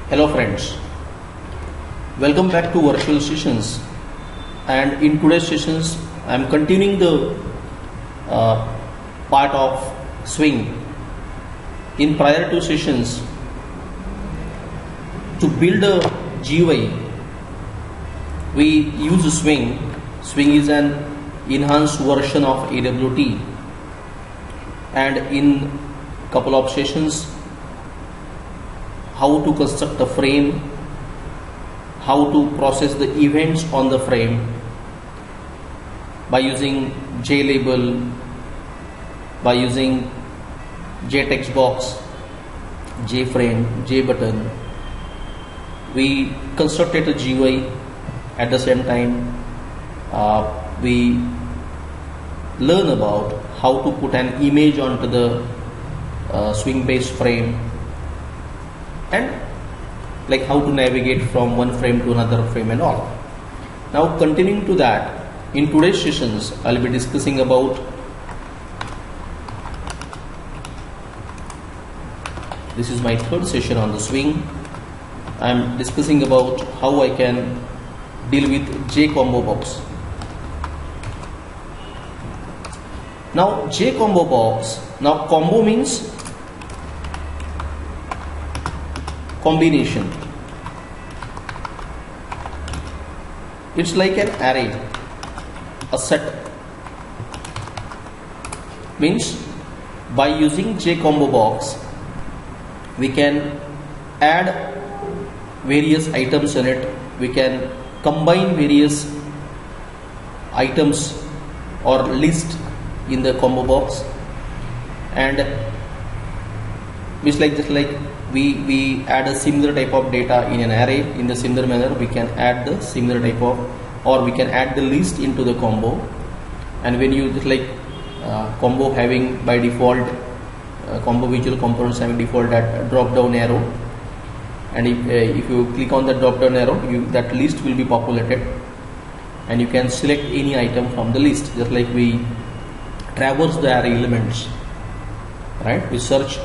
Hello friends, welcome back to virtual sessions, and in today's sessions I am continuing the part of swing. In prior two sessions, to build a GUI we use swing. Swing is an enhanced version of AWT, and in couple of sessions how to construct a frame, how to process the events on the frame by using JLabel, by using JTextBox, JFrame, JButton. We constructed a GUI. At the same time we learn about how to put an image onto the swing based frame, and like how to navigate from one frame to another frame and all. Now continuing to that, in today's sessions I'll be discussing about this is my third session on the swing. I'm discussing about how I can deal with JComboBox. Now JComboBox, now combo means combination. It's like an array, a set. Means by using JComboBox we can add various items in it, we can combine various items or list in the combo box, and it's like just like we add a similar type of data in an array. In the similar manner we can add the similar type of, or we can add the list into the combo. And when you just like combo having by default combo visual components having default that drop down arrow, and if you click on the drop down arrow that list will be populated, and you can select any item from the list. Just like we traverse the array elements, right? We search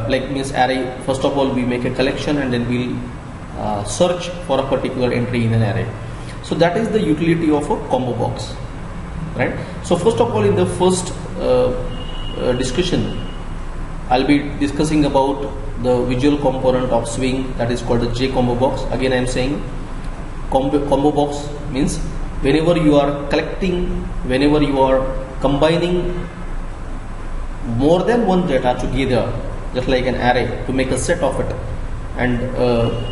like means array, first of all we make a collection and then we'll search for a particular entry in an array. So that is the utility of a combo box, right? So first of all, in the first discussion I'll be discussing about the visual component of swing, that is called the JComboBox. Again I am saying combo box means whenever you are collecting, whenever you are combining more than one data together, just like an array, to make a set of it, and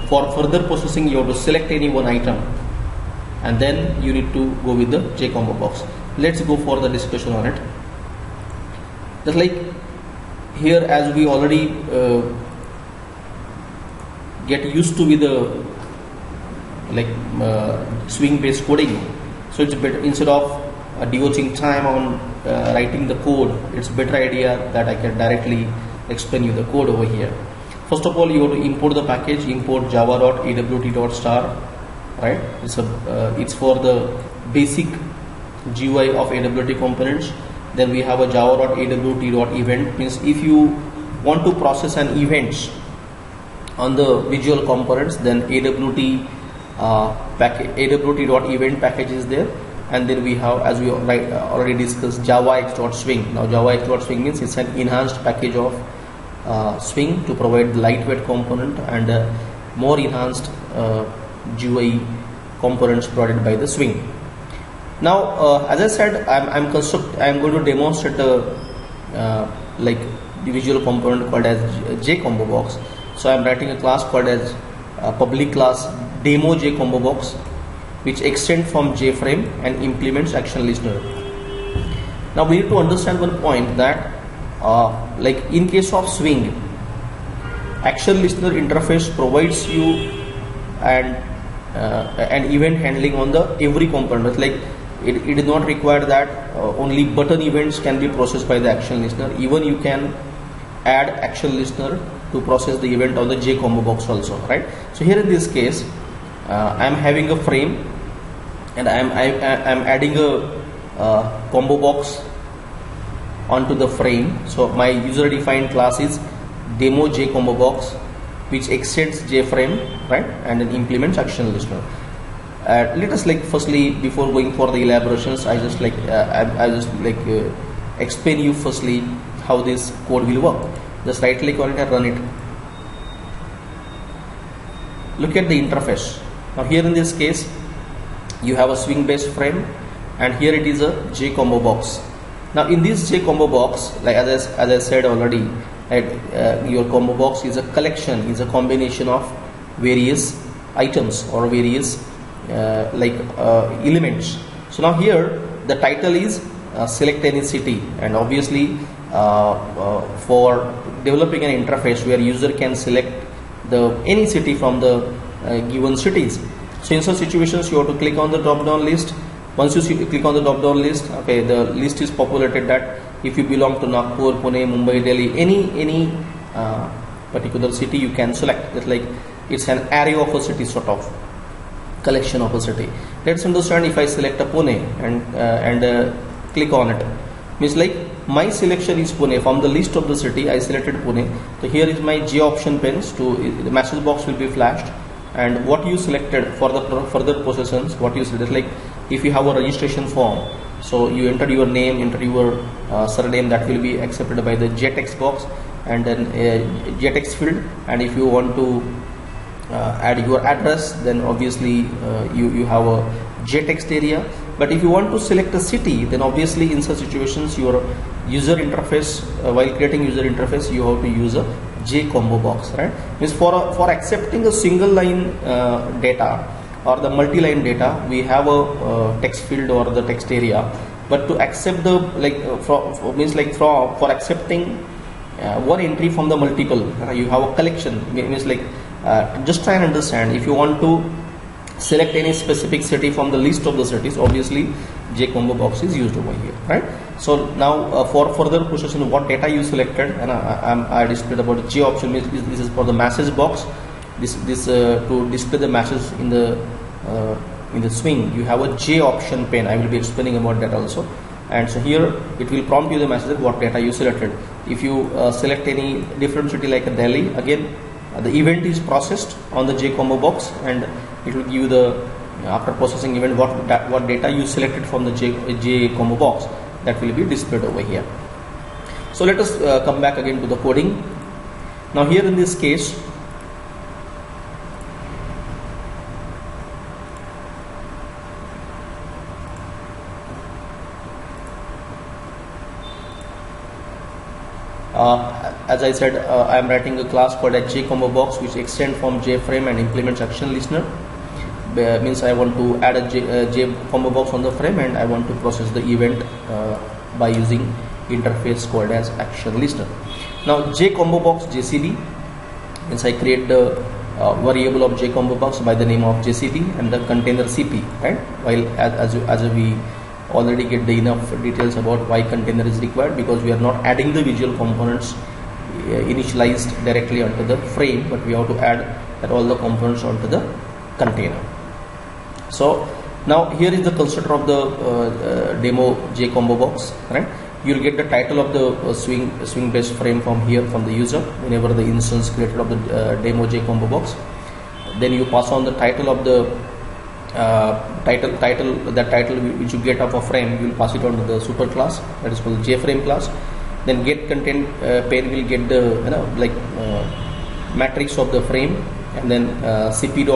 for further processing you have to select any one item, and then you need to go with the JComboBox. Let's go for the discussion on it. Just like here, as we already get used to with the like swing based coding, so it's better, instead of devoting time on writing the code, it's better idea that I can directly explain you the code over here. First of all, you have to import the package, import java.awt.star, right? It's for the basic GUI of AWT components. Then we have a java.awt.event, means if you want to process an events on the visual components, then AWT awt.event package is there. And then we have, as we already discussed, javax.swing. Now javax.swing means it's an enhanced package of swing to provide lightweight component and more enhanced GUI components provided by the swing. Now as I said, I'm going to demonstrate like the visual component called as JComboBox. So I'm writing a class called as public class demo JComboBox, which extends from JFrame and implements action listener. Now we need to understand one point, that like in case of swing, action listener interface provides you an event handling on the every component. Like it is not required that only button events can be processed by the action listener. Even you can add action listener to process the event on the JComboBox also, right? So here in this case I am having a frame, and I am adding a combo box onto the frame. So my user defined class is demo JComboBox, which extends JFrame, right, and then implements action listener. Let us firstly, before going for the elaborations, I just explain you firstly how this code will work. Just right click on it and run it. Look at the interface. Now here in this case you have a swing based frame, and here it is a JCombo box. Now in this JCombo box, as I said already, your combo box is a collection, is a combination of various items or various elements. So now here the title is select any city, and obviously for developing an interface where user can select any city from the given cities. So in such situations you have to click on the drop down list. Once you click on the drop down list, okay, the list is populated that if you belong to Nagpur, Pune, Mumbai, Delhi, any particular city you can select. It's an array of a city, sort of collection of a city. Let's understand, if I select a Pune and click on it, means my selection is Pune. From the list of the city I selected Pune. So here is my J option pins. The message box will be flashed, and what you selected for the further processions, what you selected, if you have a registration form, so you enter your name, enter your surname, that will be accepted by the JText box, and then JText field. And if you want to add your address, then obviously you have a JText area. But if you want to select a city, then obviously in such situations your user interface, while creating user interface, you have to use a JCombo box, right? Means for accepting a single line data or the multi-line data, we have a text field or the text area. But to accept the for accepting one entry from the multiple, you have a collection. Means just try and understand, if you want to select any specific city from the list of the cities, obviously JCombo box is used over here, right? So now for further processing, what data you selected, and I displayed about J option. Means this is for the message box. This to display the message in the swing, you have a J option pane. I will be explaining about that also. And so here it will prompt you the message what data you selected. If you select any different city like Delhi, again the event is processed on the JCombo box, and it will give you the after processing event what data you selected from the JCombo box, that will be displayed over here. So let us come back again to the coding. Now here in this case, as I said, I am writing a class called a JCombo box, which extends from JFrame and implements action listener. Means I want to add a JCombo box on the frame, and I want to process the event by using interface called as action listener. Now JCombo box JCB means I create the variable of JCombo box by the name of JCB and the container CP, right? While as we already get the enough details about why container is required, because we are not adding the visual components initialized directly onto the frame, but we have to add all the components onto the container. So now here is the constructor of the demo JCombo box, right? You'll get the title of the swing based frame from here, from the user, whenever the instance created of the demo JCombo box. Then you pass on the title of the title which you get of a frame, you will pass it on to the super class, that is called JFrame class. Then get content pane will get the matrix of the frame, and then cp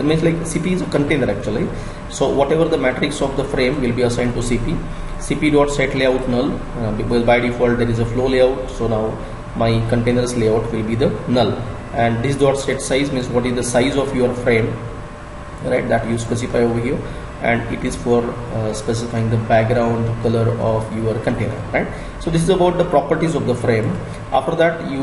means CP is a container actually. So whatever the matrix of the frame will be assigned to CP dot set layout null, because by default there is a flow layout. So now my container's layout will be the null, and this dot set size means what is the size of your frame, right, that you specify over here, and it is for specifying the background color of your container, right? So this is about the properties of the frame. After that you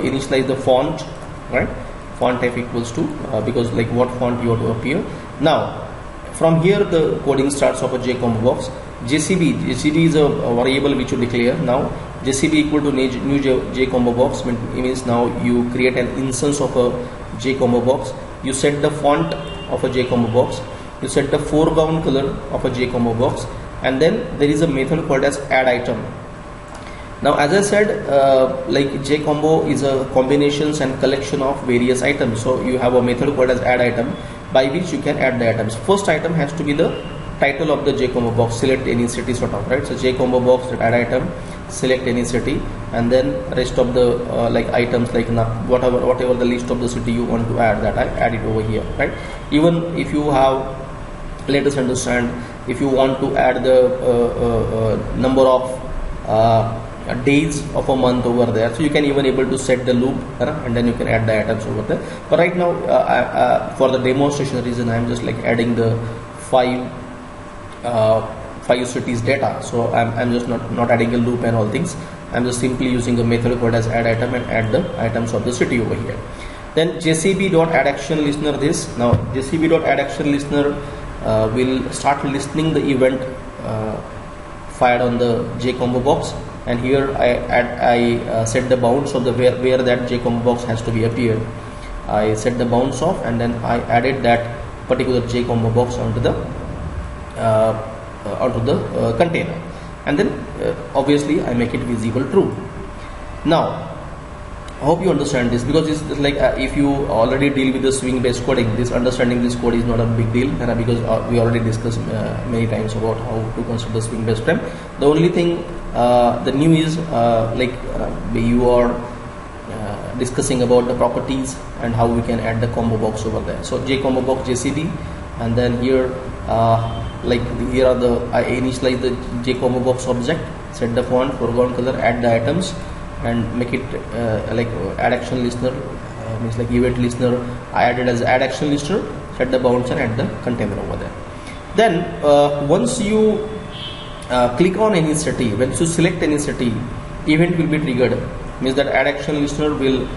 initialize the font, right? Font type equals to because what font you want to appear. Now from here the coding starts of a JCombo box. JCB is a variable which you declare. Now JCB equal to new JCombo box means now you create an instance of a JCombo box. You set the font of a JCombo box, you set the foreground color of a JCombo box, and then there is a method called as add item. Now, as I said, like JCombo is a combinations and collection of various items. So you have a method called as add item, by which you can add the items. First item has to be the title of the JCombo box. Select any city sort of, right? So JCombo box, add item, select any city, and then rest of the like items, like whatever the list of the city you want to add, that I add it over here, right? Even if you have, let us understand, if you want to add the number of days of a month over there, so you can even able to set the loop, and then you can add the items over there. But right now for the demonstration reason, I am just like adding the five cities data. So I'm just not adding a loop and all things. I'm just simply using a method called as add item and add the items of the city over here. Then jcb.addActionListener, this now jcb.addActionListener will start listening the event fired on the JCombo box, and here I set the bounds of the where that JCombo box has to be appeared. I set the bounds of, and then I added that particular JCombo box onto the container, and then obviously I make it visible true. Now I hope you understand this, because it's like if you already deal with the swing based coding, this understanding this code is not a big deal, because we already discussed many times about how to consider swing based frame. The only thing the new is you are discussing about the properties and how we can add the combo box over there. So JCombo box JCB, and then here here are the I initialize the JCombo box object, set the font, foreground color, add the items, and make it like add action listener, means like event listener. I added as add action listener, set the bounds and add the container over there. Then once you click on any city, once you select any city, event will be triggered, means that add action listener will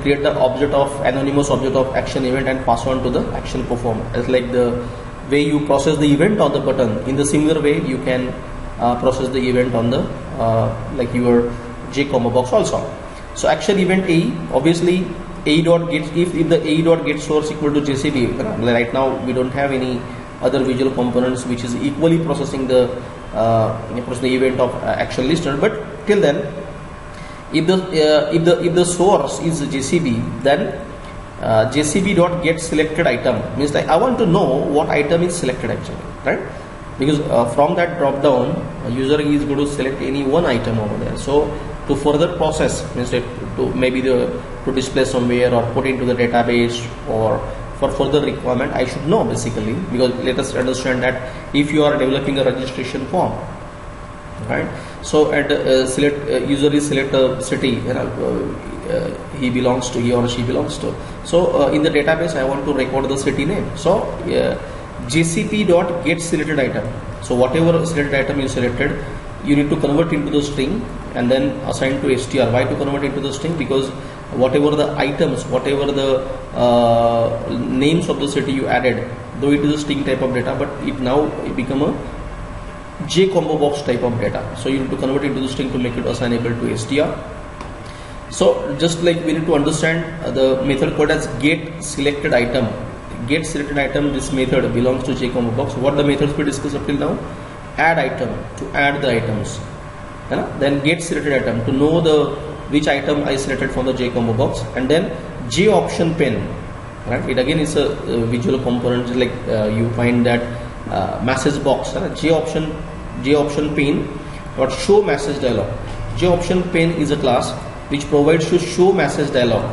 create the object of anonymous object of action event and pass on to the action performed. As like the way you process the event on the button, in the similar way you can process the event on the like your JCombo box also. So action event A, obviously A dot get, if the A dot get source equal to JCB, right now we don't have any other visual components which is equally processing the event of action listener, but till then if the source is JCB, then JCB dot get selected item, means like I want to know what item is selected actually, right? Because from that drop down user is going to select any one item over there. So to further process, means like to maybe to display somewhere or put into the database, or for further requirement, I should know basically, because let us understand that if you are developing a registration form, right? So at user is select a city he belongs to, he or she belongs to. So in the database I want to record the city name. So JCP dot get selected item. So whatever selected item you selected, you need to convert into the string and then assign to str. Why to convert into the string? Because whatever the items, whatever the names of the city you added, though it is a string type of data, but it now become a JCombo box type of data. So you need to convert it to the string to make it assignable to str. So just like we need to understand the method called as get selected item. Get selected item, this method belongs to JCombo box. What the methods we discussed up till now? Add item, to add the items. Then get selected item, to know the which item I selected from the JCombo box, and then J option pen, right? It again is a visual component, like you find that message box, J option pen or show message dialog. J option pen is a class which provides to show message dialog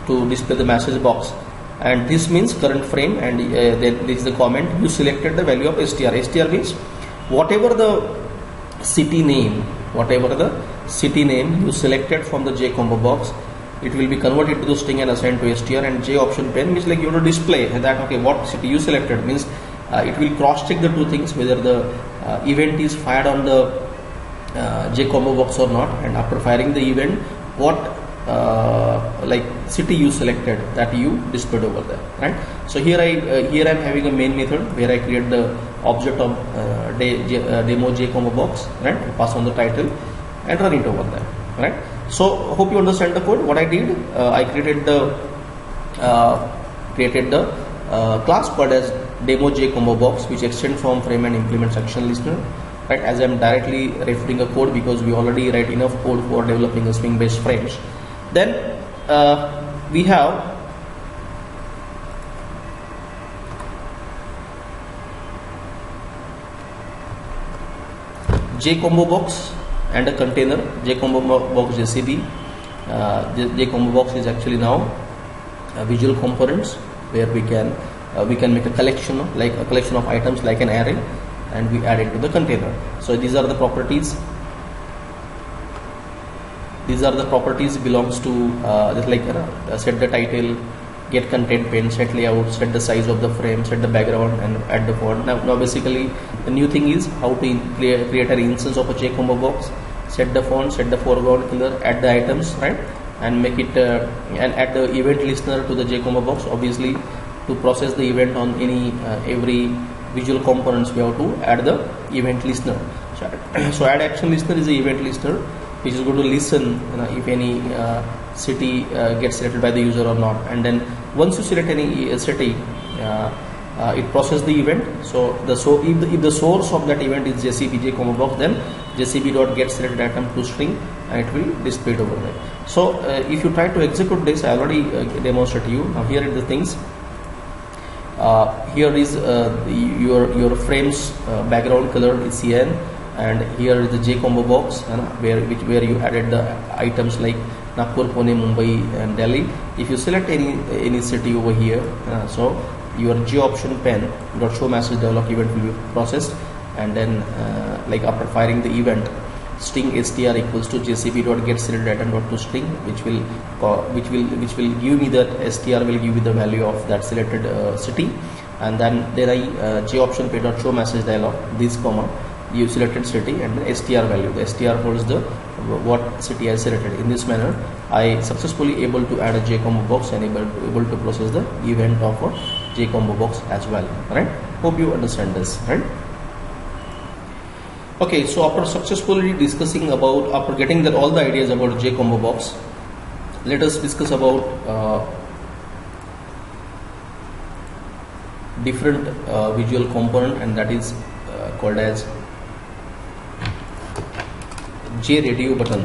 to display the message box, and this means current frame, and then this is the comment you selected the value of str. Str means whatever the city name you selected from the JCombo box, it will be converted to the string and assigned to str. And J option pen means like you have to display that okay, what city you selected, means it will cross check the two things, whether the event is fired on the JCombo box or not, and after firing the event, what like city you selected that you displayed over there, right? So here I am having a main method where I create the object of demo JCombo box, right? Pass on the title and run it over there, right? So hope you understand the code. What I did, I created the class called as demo JCombo box, which extends from frame and implements action listener. right? As I'm directly referring a code because we already write enough code for developing a swing based frames. Then we have JComboBox and a container. JComboBox JCB. JComboBox is actually now visual components where we can make a collection of items like an array, and we add it to the container. So these are the properties. These are the properties belongs to just like set the title, get content pane, set layout, set the size of the frame, set the background, and add the font. Now basically the new thing is how to create an instance of a JComboBox, set the font, set the foreground color, add the items, right, and make it and add the event listener to the JComboBox. Obviously, to process the event on every visual components, we have to add the event listener. So add action listener is the event listener, which is going to listen if any city gets selected by the user or not. And then once you select any city, it processes the event. So if the source of that event is JCB JComboBox, then JCB.get selected item to string, and it will display it over there. So if you try to execute this, I already demonstrated you. Now here are the things. Here is your frame's background color is cyan, and here is the JComboBox where you added the items like Nagpur, Pune, Mumbai, and Delhi. If you select any city over here, so your JOption pen dot show message dialog event will be processed, and then like after firing the event, string str equals to JCB.get selected item dot to string, which will give me that str will give me the value of that selected city, and then I JOption pay dot show message dialog this comma you selected city and the str value. The str holds the what city I selected. In this manner, I successfully able to add a JComboBox and able to process the event of a JComboBox as well. Right? Hope you understand this. Right? Okay. So after successfully discussing about, after getting that all the ideas about JComboBox, let us discuss about different visual component, and that is called as JRadio button.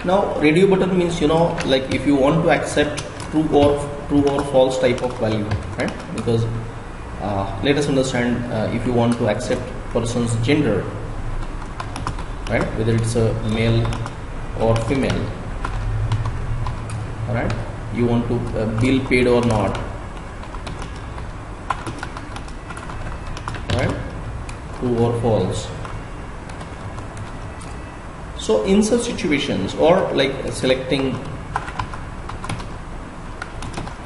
Now radio button means, like if you want to accept true or false type of value, right? Because let us understand, if you want to accept person's gender, right, whether it's a male or female, right, you want to bill paid or not, right, true or false. So in such situations, or like selecting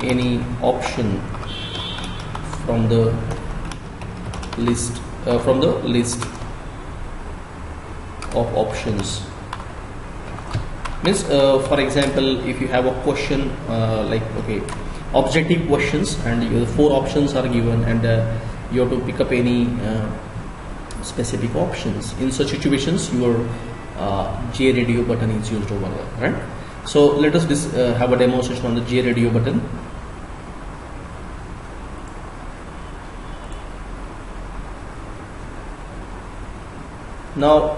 any option from the list of options, means for example, if you have a question like objective questions, and your 4 options are given, and you have to pick up any specific options. In such situations, your JRadio button is used over there, right? So let us have a demonstration on the JRadio button. Now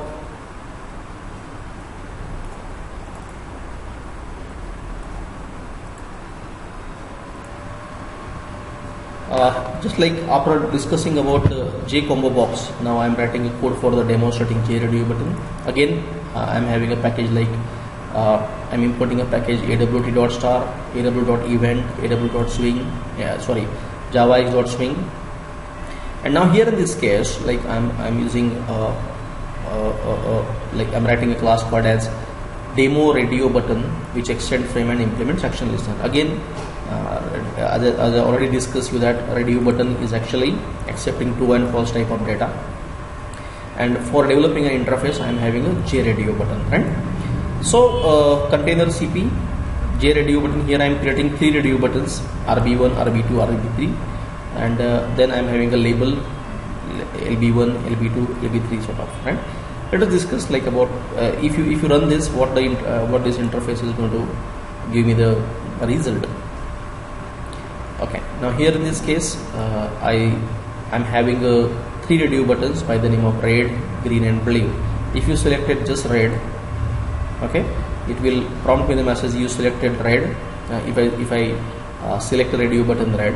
just like after discussing about JComboBox, now I am writing a code for the demonstrating JRadio button. Again, I am having a package like I am importing a package awt.star, aw.event, aw.swing, javax.swing. And now here in this case, like I'm using like I'm writing a class called as demo radio button, which extend frame and implements action listener. Again, as I already discussed you that radio button is actually accepting true and false type of data, and for developing an interface I am having a JRadio button, right? So container CP JRadio button, here I am creating 3 radio buttons, RB1, RB2, RB3, and then I am having a label LB1, LB2, LB3 sort of, right? Let us discuss like about if you run this, what this interface is going to give me the result. Okay, now here in this case I I'm having three radio buttons by the name of red, green and blue. If you selected just red, okay, it will prompt me the message you selected red. If I select the radio button red,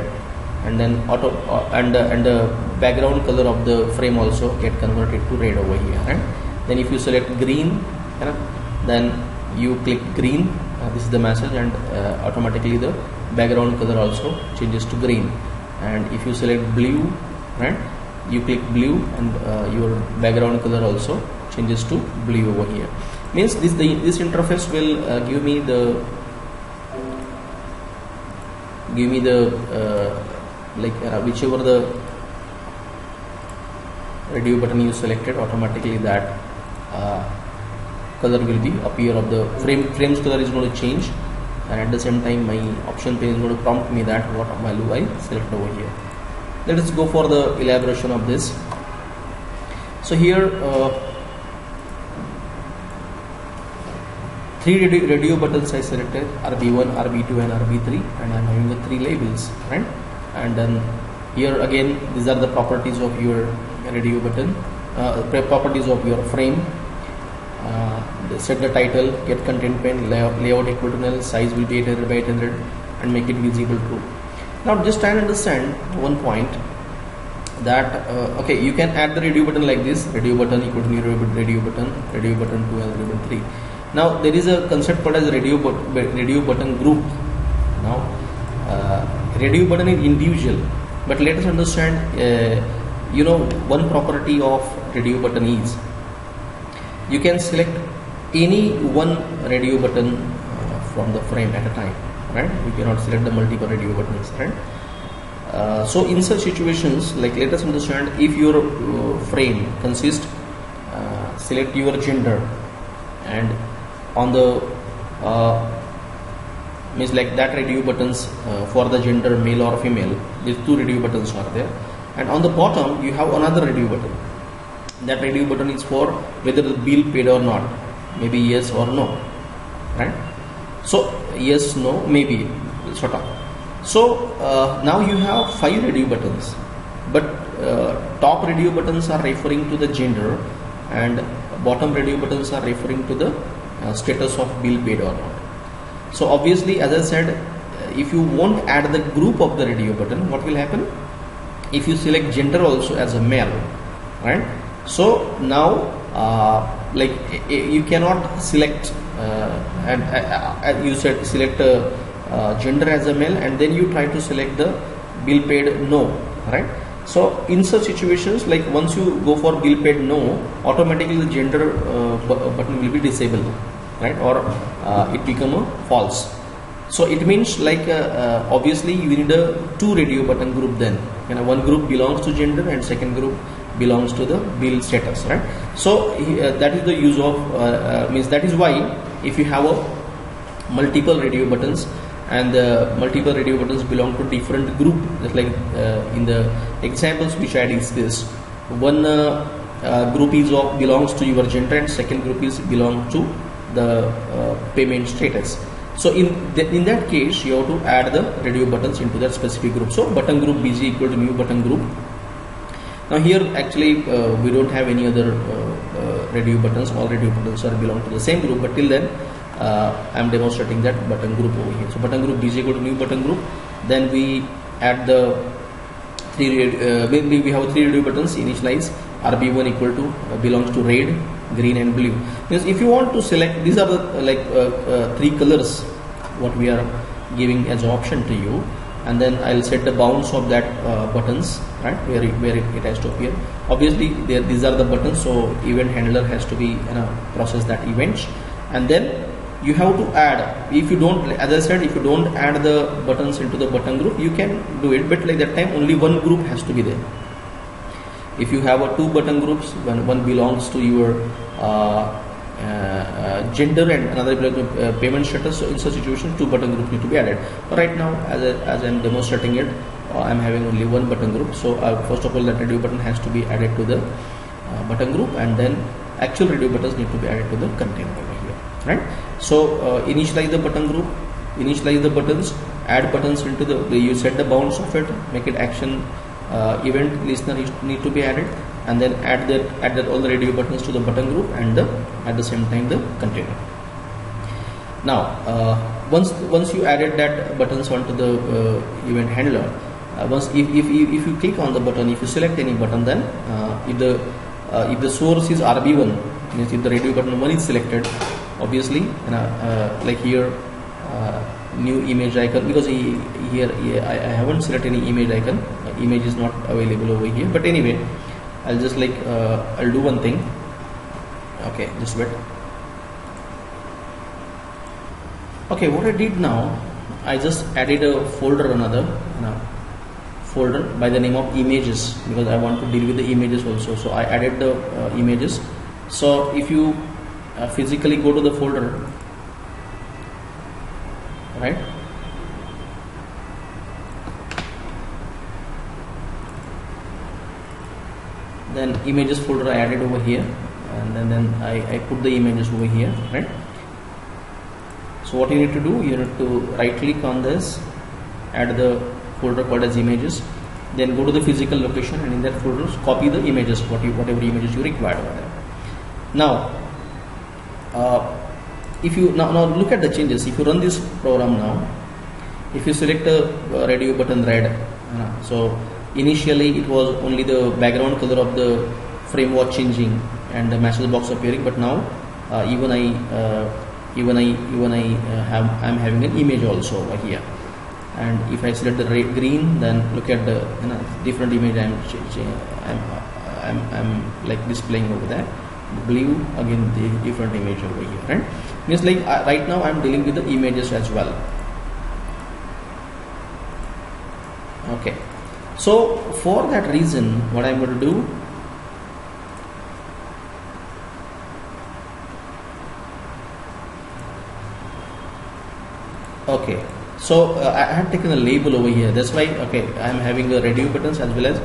and then and the background color of the frame also get converted to red over here, right? Then if you select green, then you click green, this is the message, and automatically the background color also changes to green. And if you select blue, right, you click blue, and your background color also changes to blue over here. Means this interface will give me the whichever the radio button you selected, automatically that color will be appear of the frame's color is going to change, and at the same time my option pane is going to prompt me that what value I select over here. Let us go for the elaboration of this. So here three radio buttons I selected, RB1, RB2 and RB3, and I am having the three labels, right? And then here again these are the properties of your radio button, properties of your frame. Set the title, get content pane, layout equal to null, size will be 800 by 800, and make it visible true. Now just try and understand one point, that okay, you can add the radio button like this, radio button equal to new radio button 2 and radio button 3. Now there is a concept called as radio button group. Now radio button is individual, but let us understand one property of radio button is you can select any one radio button from the frame at a time, right? You cannot select the multiple radio buttons, right? So in such situations, like let us understand, if your frame consists, select your gender, and on the means like that radio buttons for the gender male or female, these two radio buttons are there, and on the bottom you have another radio button. That radio button is for whether the bill paid or not, maybe yes or no, right? So yes, no, maybe, sort of. So now you have 5 radio buttons, but top radio buttons are referring to the gender, and bottom radio buttons are referring to the status of bill paid or not. So obviously, as I said, if you won't add the group of the radio button, what will happen? If you select gender also as a male, right? So now like you cannot select and you said select gender as a male, and then you try to select the bill paid no, right? So in such situations, like once you go for bill paid no, automatically the gender button will be disabled, right? Or it become a false. So it means like obviously you need a 2 radio button group then. One group belongs to gender and second group belongs to the bill status, right? So that is the use of means that is why if you have a multiple radio buttons, and the multiple radio buttons belong to different group, just like in the examples which I discussed, one group is of belongs to your gender and second group is belong to the payment status. So in that case you have to add the radio buttons into that specific group. So button group BG equal to new button group. Now here actually we don't have any other radio buttons. All radio buttons are belong to the same group, but till then I am demonstrating that button group over here. So button group BG equal to new button group. Then we add the we have 3 radio buttons initialize. RB1 equal to belongs to red, green and blue. Because if you want to select, these are the like 3 colors what we are giving as an option to you, and then I'll set the bounds of that buttons, right, where it has to appear. Obviously these are the buttons, so event handler has to be process that events, and then you have to add. If you don't, as I said, if you don't add the buttons into the button group, you can do it, but like that time only one group has to be there. If you have 2 button groups, one belongs to your gender and another belongs to payment status, so in such situation 2 button groups need to be added. But right now, as I am demonstrating it, I am having only 1 button group. So first of all, that radio button has to be added to the button group, and then actual radio buttons need to be added to the content over here, right? So initialize the button group, initialize the buttons, add buttons into the, you set the bounds of it, make it action event listener need to be added, and then add that all the radio buttons to the button group, and at the same time the container. Now once you added that buttons onto the event handler, if you click on the button, if you select any button, then if the source is RB1, means if the radio button 1 is selected, obviously like here new image icon, because here I haven't selected any image icon, image is not available over here, but anyway I'll just like I'll do one thing. Okay, just wait. Okay, what I did now, I just added a folder, another folder by the name of images, because I want to deal with the images also. So I added the images. So if you physically go to the folder, right, then images folder I added over here, and then I put the images over here, right. So what you need to do, you need to right click on this, add the folder called as images, then go to the physical location, and in that folder copy the images, whatever images you require over there. Now if you now look at the changes. If you run this program now, if you select the radio button red, so initially it was only the background color of the frame was changing and the message box appearing, but now even I'm having an image also over here. And if I select the green, then look at the different image I'm like displaying over there. Blue, again the different image over here, right? Means like right now I'm dealing with the images as well. Okay, so for that reason, what I'm going to do, okay, so I have taken a label over here, that's why, okay, I'm having the radio buttons as well as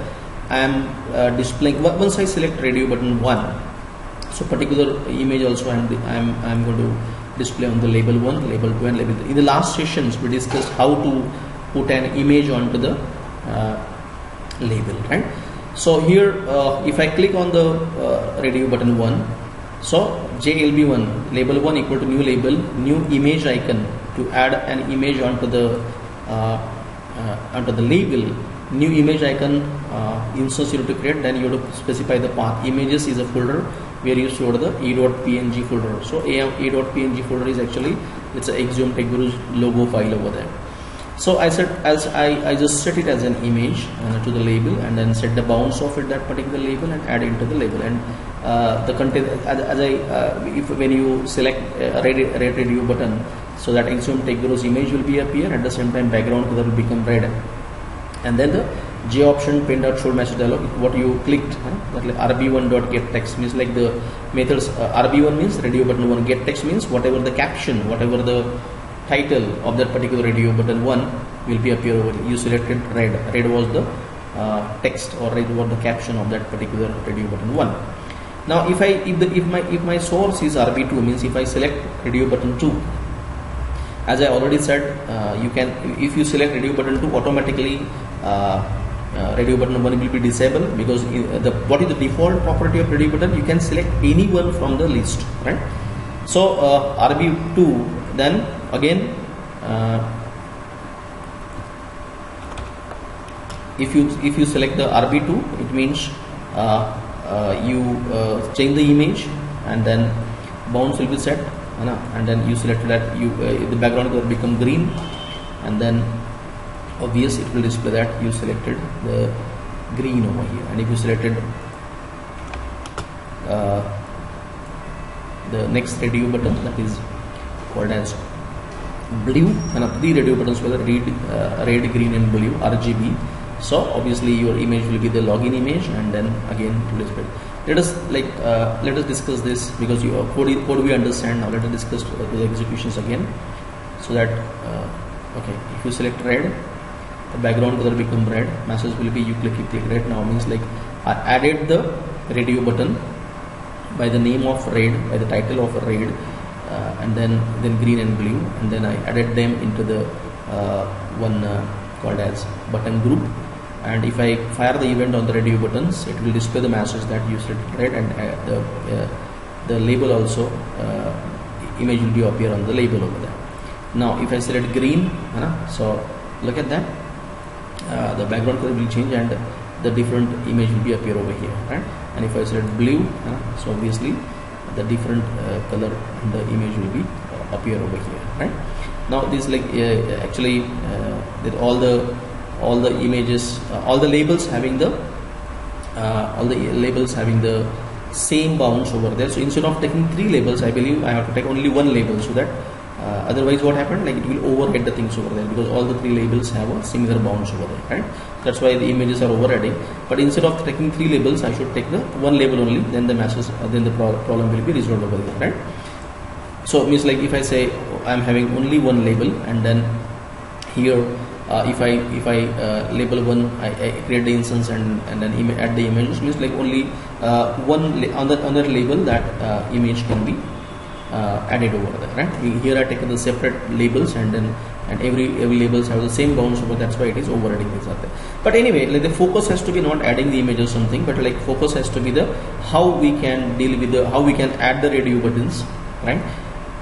I am displaying. Once I select radio button 1, so particular image also I'm going to display on the label 1, label 2 and label 3. In the last sessions we discussed how to put an image onto the label, right? So here if I click on the radio button 1, so JLB1, label 1 equal to new label, new image icon, to add an image onto the label, new image icon instance you have to create, then you have to specify the path. Images is a folder where you store the a.png folder. So a.png folder is actually, it's an Axiom Tech Guru's logo file over there. So I said, as I just set it as an image to the label, and then set the bounds of it, that particular label, and add it into the label. And the content, when you select red radio button, so that Axiom Tech Guru's image will be appear, at the same time background color will become red, and then the J option pin.show message dialog, what you clicked, that like rb1.get text means like the methods. rb1 means radio button 1, get text means whatever the caption, whatever the title of that particular radio button 1 will be appear over. You selected red. Red was the text, or red was the caption of that particular radio button 1. Now if my source is RB2, means if I select radio button 2, as I already said, you can, if you select radio button 2, automatically radio button 1 will be disabled, because what is the default property of radio button? You can select any one from the list, right? So RB2, then again if you select the RB2, it means you change the image, and then bounds will be set, and then you select that the background will become green, and then obvious it will display that you selected the green over here. And if you selected the next radio button, that is called as blue, and 3 radio buttons were red, green and blue, RGB. So obviously your image will be the login image, and then again it will display. Let us discuss this, because code we understand now. Let us discuss the executions again, so that okay, if you select red, the background color become red, message will be you click red. Now means like I added the radio button by the name of red, by the title of red, and then green and blue, and then I added them into the one called as button group, and if I fire the event on the radio buttons, it will display the message that you selected red, and the label also image will be appear on the label over there. Now if I select green, so look at that, the background color will change and the different image will be appear over here, right? And if I select blue, so obviously the different color and the image will be appear over here, right? Now this like actually with all the images, all the labels having the same bounds over there. So instead of taking 3 labels, I believe I have to take only 1 label, so that otherwise what happened, like it will overhead the things over there, because all the 3 labels have a similar bounds over there, right? That's why the images are overheading. But instead of taking 3 labels, I should take the 1 label only, then the message, then the problem will be resolved over there, right? So means like if I say I am having only 1 label, and then here if I label 1, I create the instance and then add the images, means like only one on the label that image can be added over there, right? Here I taken the separate labels, and every labels have the same bounds over. That's why it is overriding things are there. But anyway, like the focus has to be not adding the image or something, but like focus has to be the how we can deal with how we can add the radio buttons, right?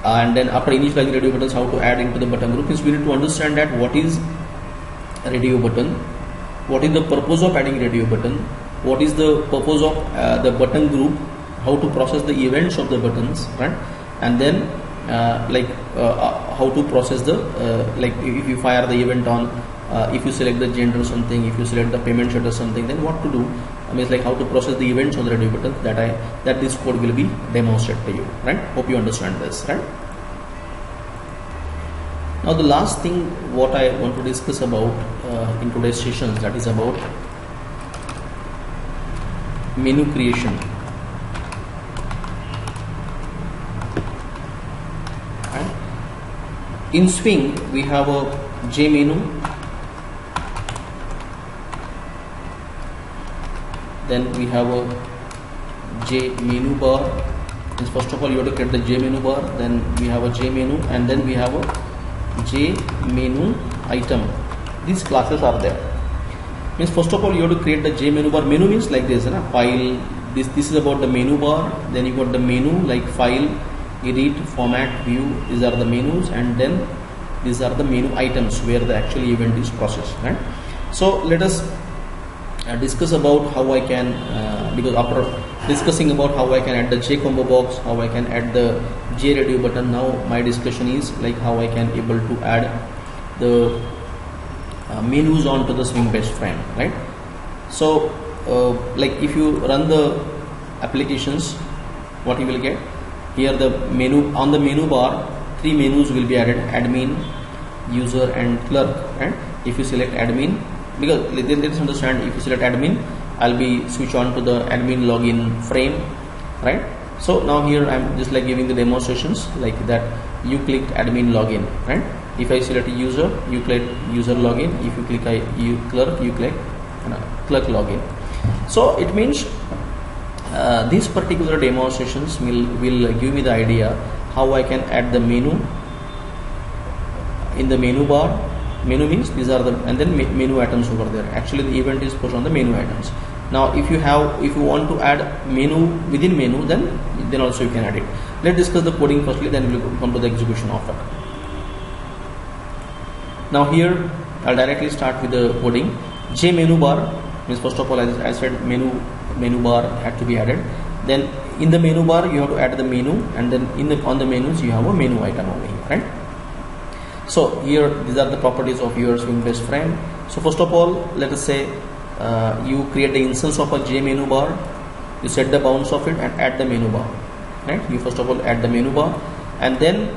And then after initializing radio buttons, how to add into the button group. Means we need to understand that what is a radio button, what is the purpose of adding radio button, what is the purpose of the button group, how to process the events of the buttons, right? And then how to process the like if you fire the event on, if you select the gender or something, if you select the payment schedule or something, then what to do. I mean, it's like how to process the events on the radio button that this code will be demonstrated to you, right? Hope you understand this, right? Now the last thing what I want to discuss about in today's session, that is about menu creation. In Swing, we have a J menu, then we have a J menu bar. And first of all, you have to create the J menu bar, then we have a J menu, and then we have a J menu item. These classes are there. Means first of all, you have to create the J menu bar. Menu means like this, file. This is about the menu bar. Then you got the menu like file, edit, format, view. These are the menus, and then these are the menu items where the actual event is processed, right? So let us discuss about how I can because after discussing about how I can add the J combo box, how I can add the J radio button, now my discussion is like how I can able to add the menus onto the Swing based frame, right? So like if you run the applications, what you will get here, the menu on the menu bar, 3 menus will be added: admin, user, and clerk, right? If you select admin, because let's understand, if you select admin, I'll be switch on to the admin login frame, right? So now here I'm just like giving the demonstrations like that. You click admin login, right? If I select user, you click user login. If you click clerk, you click clerk login. So it means these particular demonstrations will give me the idea how I can add the menu in the menu bar. Menu means these are the, and then menu items over there. Actually the event is pushed on the menu items. Now if you want to add menu within menu, then also you can add it. Let's discuss the coding firstly, then we will come to the execution of it. Now here I'll directly start with the coding. J menu bar means first of all, as I said, menu bar had to be added. Then in the menu bar you have to add the menu, and then on the menus you have a menu item over here, right? So here these are the properties of your Swing based frame. So first of all, let us say you create the instance of a J menu bar, you set the bounds of it and add the menu bar, right? You first of all add the menu bar, and then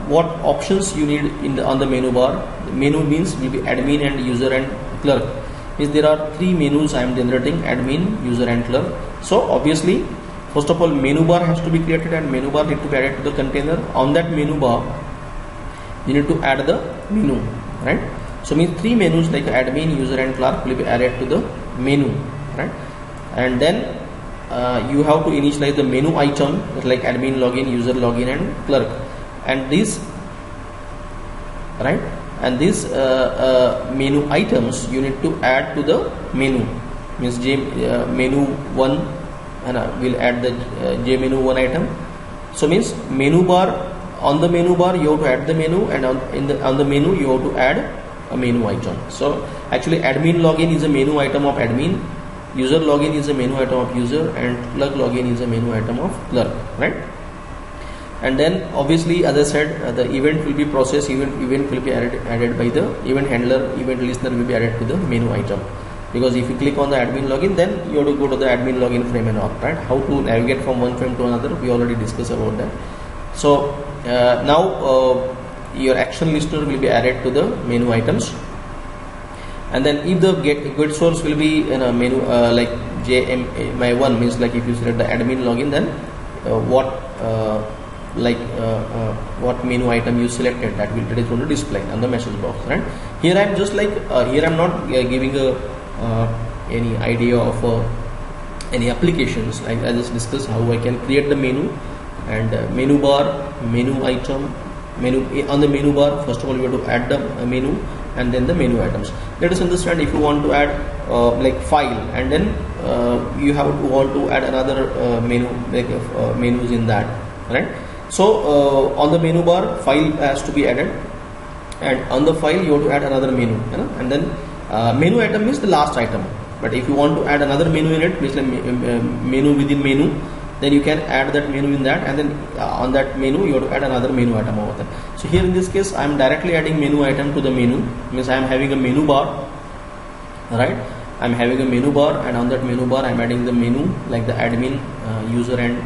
what options you need on the menu bar. The menu means will be admin and user and clerk. Means there are 3 menus I am generating: admin, user, and clerk. So obviously first of all menu bar has to be created, and menu bar need to be added to the container. On that menu bar you need to add the menu, right? So means 3 menus like admin, user, and clerk will be added to the menu, right? And then you have to initialize the menu item like admin login, user login, and clerk, and this, right? and these menu items you need to add to the menu, means menu 1, and we'll add the J menu 1 item. So means menu bar, on the menu bar you have to add the menu, and on the menu you have to add a menu item. So actually admin login is a menu item of admin, user login is a menu item of user, and clerk login is a menu item of clerk, right? And then obviously, as I said, the event will be processed, event will be added by the event handler, event listener will be added to the menu item. Because if you click on the admin login, then you have to go to the admin login frame and all, right? How to navigate from one frame to another, we already discussed about that. So now your action listener will be added to the menu items, and then if the get source will be in a menu like JMI1, means like if you select the admin login, then what menu item you selected, that is going to display on the message box, right? Here I am just like here I am not giving any idea of any applications. I just discussed how I can create the menu, and menu bar, menu item, menu. On the menu bar, first of all you have to add the menu and then the menu items. Let us understand, if you want to add like file, and then you want to add another menu, like menus in that, right? So on the menu bar, file has to be added, and on the file you have to add another menu, you know? And then menu item is the last item. But if you want to add another menu in it, means like menu within menu, then you can add that menu in that, and then on that menu you have to add another menu item over there. So here in this case I am directly adding menu item to the menu, means I am having a menu bar, right? I am having a menu bar, and on that menu bar I am adding the menu like the admin, user, and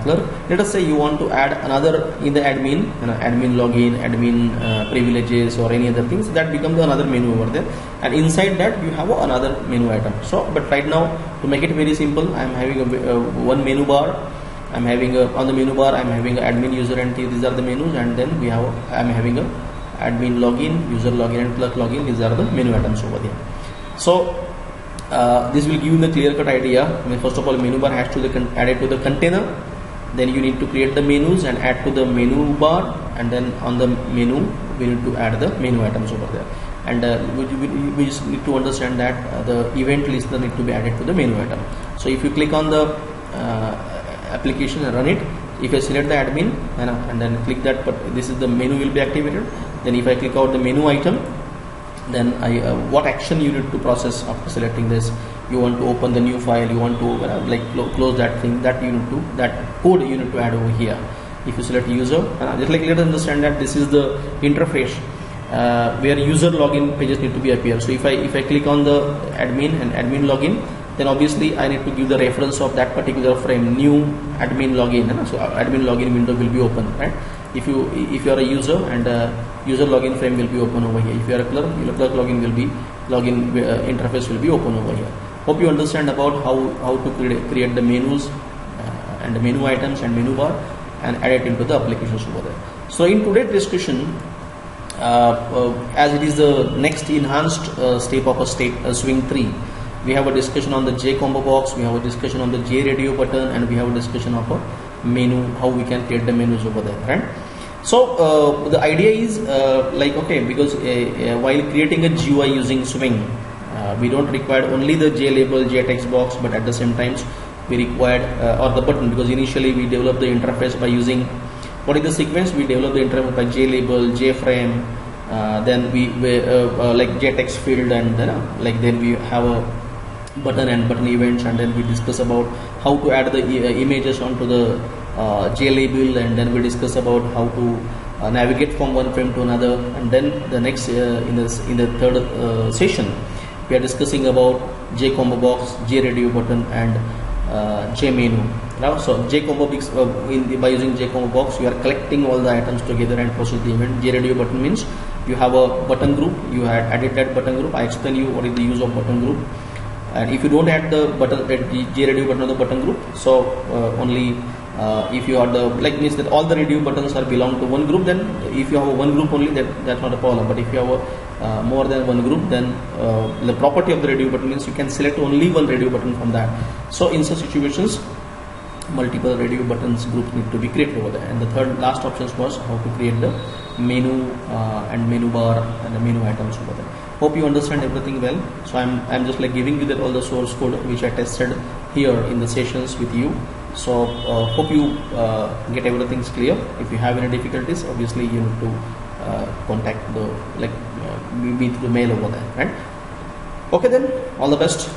clerk. Let us say you want to add another in the admin, admin login, admin privileges, or any other things, that becomes another menu over there, and inside that you have another menu item. So but right now, to make it very simple, I am having one menu bar. I am having on the menu bar I am having admin, user, and these are the menus, and then I am having a admin login, user login, and clerk login. These are the menu items over there. So this will give you the clear-cut idea. I mean, first of all, menu bar has to be added to the container. Then you need to create the menus and add to the menu bar, and then on the menu we need to add the menu items over there. And we just need to understand that the event listener need to be added to the menu item. So if you click on the application and run it, if I select the admin and then click that, but this is the menu will be activated. Then if I click out the menu item, then what action you need to process after selecting this. You want to open the new file, you want to close that thing, that code you need to add over here. If you select user, just like let us understand that this is the interface where user login pages need to be appear. So if I click on the admin and admin login, then obviously I need to give the reference of that particular frame, new admin login. So admin login window will be open, right? If you are a user, and user login frame will be open over here. If you are a clerk, your clerk login will be interface will be open over here. Hope you understand about how to create the menus and the menu items and menu bar, and add it into the applications over there. So in today's discussion, as it is the next enhanced step of a swing 3, we have a discussion on the J combo box, we have a discussion on the J radio button, and we have a discussion of a menu, how we can create the menus over there, right? So the idea is because while creating a GUI using Swing, we don't require only the J label, J text box, but at the same time we required or the button, because initially we developed the interface by using, what is the sequence? We developed the interface by J label, J frame, then we like J text field, and then we have a button and button events, and then we discuss about how to add the images onto the J label, and then we discuss about how to navigate from one frame to another, and then the next in the third session we are discussing about J combo box, J radio button, and J menu. Now, so J combo box by using J combo box, you are collecting all the items together and process the event. J radio button means you have a button group, you had added that button group. I explain you what is the use of button group. And if you don't add the button, J radio button on the button group, so only if you are means that all the radio buttons are belong to one group, then if you have one group only, that's not a problem. But if you have more than one group, then the property of the radio button means you can select only one radio button from that. So in such situations, multiple radio buttons groups need to be created over there. And the last options was how to create the menu and menu bar and the menu items over there. Hope you understand everything well. So I'm just like giving you that all the source code which I tested here in the sessions with you. So hope you get everything clear. If you have any difficulties, obviously you need to contact the me through the mail over there, right? Okay then, all the best.